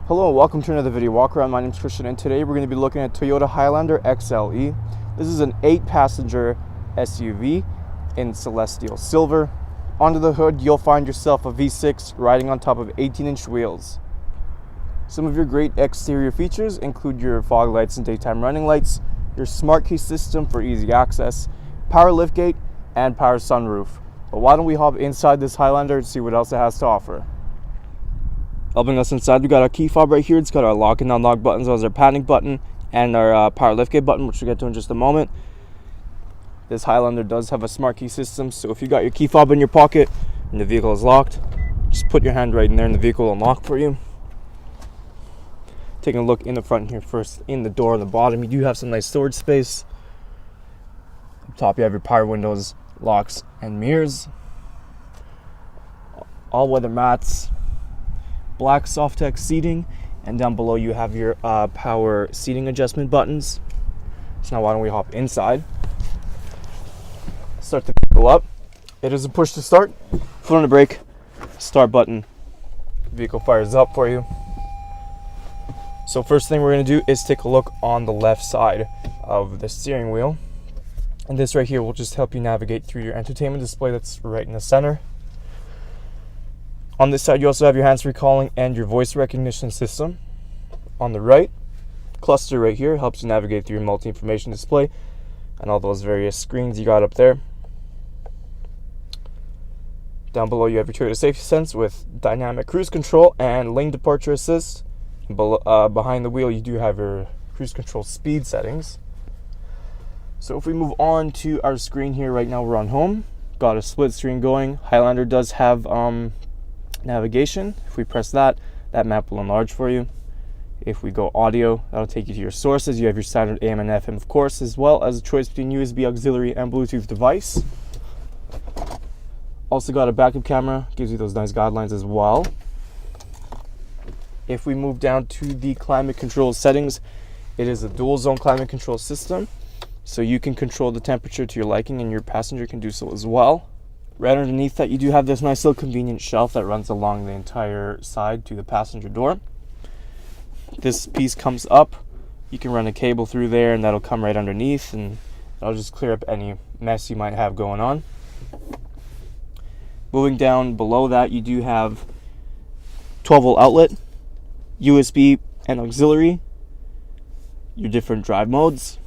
Hello and welcome to another video walk around. My name is Christian and today we're going to be looking at Toyota Highlander XLE. This is an 8-passenger SUV in celestial silver. Under the hood you'll find yourself a V6 riding on top of 18-inch wheels. Some of your great exterior features include your fog lights and daytime running lights, your smart key system for easy access, power liftgate, and power sunroof. But why don't we hop inside this Highlander and see what else it has to offer. Helping us inside, we got our key fob right here. It's got our lock and unlock buttons, as well as our panic button and our power liftgate button, which we'll get to in just a moment. This Highlander does have a smart key system, so if you got your key fob in your pocket and the vehicle is locked, just put your hand right in there and the vehicle will unlock for you. Taking a look in the front here first, in the door on the bottom, you do have some nice storage space. Up top you have your power windows, locks, and mirrors. All weather mats, black Softex seating, and down below you have your power seating adjustment buttons. So now why don't we hop inside, start the vehicle up. It is a push to start, foot on the brake, start button, vehicle fires up for you. So first thing we're going to do is take a look on the left side of the steering wheel, and this right here will just help you navigate through your entertainment display that's right in the center. On this side, you also have your hands-free calling and your voice recognition system. On the right, cluster right here helps you navigate through your multi-information display and all those various screens you got up there. Down below, you have your Toyota Safety Sense with dynamic cruise control and lane departure assist. Behind the wheel, you do have your cruise control speed settings. So if we move on to our screen here, right now we're on home. Got a split screen going. Highlander does have navigation. If we press that map will enlarge for you. If we go audio, that'll take you to your sources. You have your standard AM and FM, of course, as well as a choice between USB auxiliary and Bluetooth device. Also got a backup camera, gives you those nice guidelines as well. If we move down to the climate control settings, it is a dual zone climate control system, so you can control the temperature to your liking and your passenger can do so as well. Right underneath that, you do have this nice little convenient shelf that runs along the entire side to the passenger door. This piece comes up. You can run a cable through there and that'll come right underneath and that'll just clear up any mess you might have going on. Moving down below that, you do have 12-volt outlet, USB and auxiliary, your different drive modes,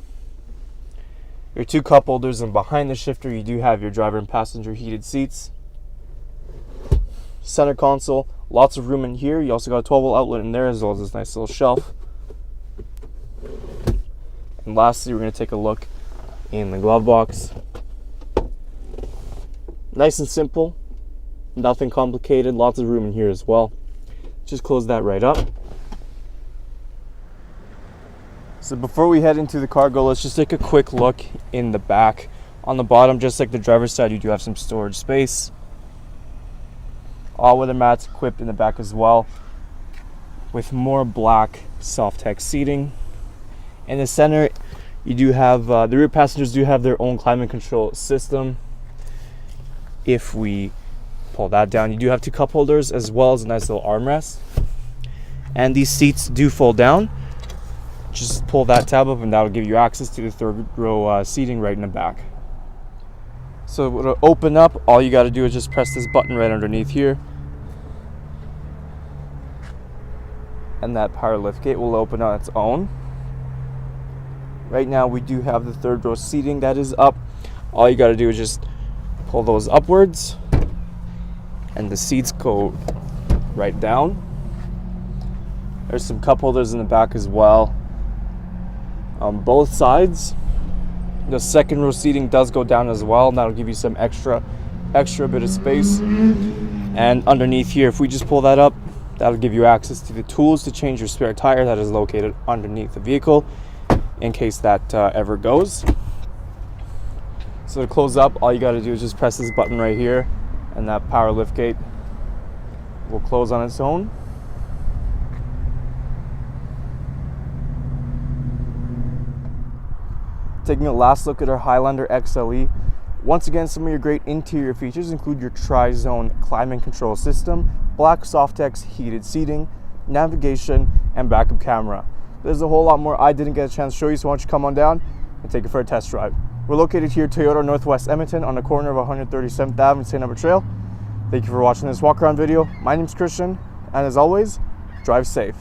your 2 cup holders, and behind the shifter you do have your driver and passenger heated seats. Center console, lots of room in here. You also got a 12-volt outlet in there as well as this nice little shelf. And lastly, we're going to take a look in the glove box. Nice and simple, nothing complicated, lots of room in here as well. Just close that right up. So before we head into the cargo, let's just take a quick look in the back. On the bottom, just like the driver's side, you do have some storage space. All weather mats equipped in the back as well, with more black Softex seating. In the center, you do have the rear passengers do have their own climate control system. If we pull that down, you do have 2 cup holders as well as a nice little armrest. And these seats do fold down. Just pull that tab up and that'll give you access to the third row seating right in the back. So to open up, all you got to do is just press this button right underneath here, and that power liftgate will open on its own. Right now we do have the third row seating that is up. All you got to do is just pull those upwards and the seats go right down. There's some cup holders in the back as well. On both sides, the second row seating does go down as well, and that'll give you some extra bit of space. And underneath here, if we just pull that up, that'll give you access to the tools to change your spare tire that is located underneath the vehicle in case that ever goes. So to close up, all you got to do is just press this button right here and that power liftgate will close on its own. Taking a last look at our Highlander XLE, Once again, some of your great interior features include your tri-zone climate control system, black Softex heated seating, navigation, and backup camera. There's a whole lot more I didn't get a chance to show you, so why don't you come on down and take it for a test drive. We're located here at Toyota Northwest Edmonton on the corner of 137th Ave and St.Albert Trail. Thank you for watching this walk around video. My name's Christian, and as always, drive safe.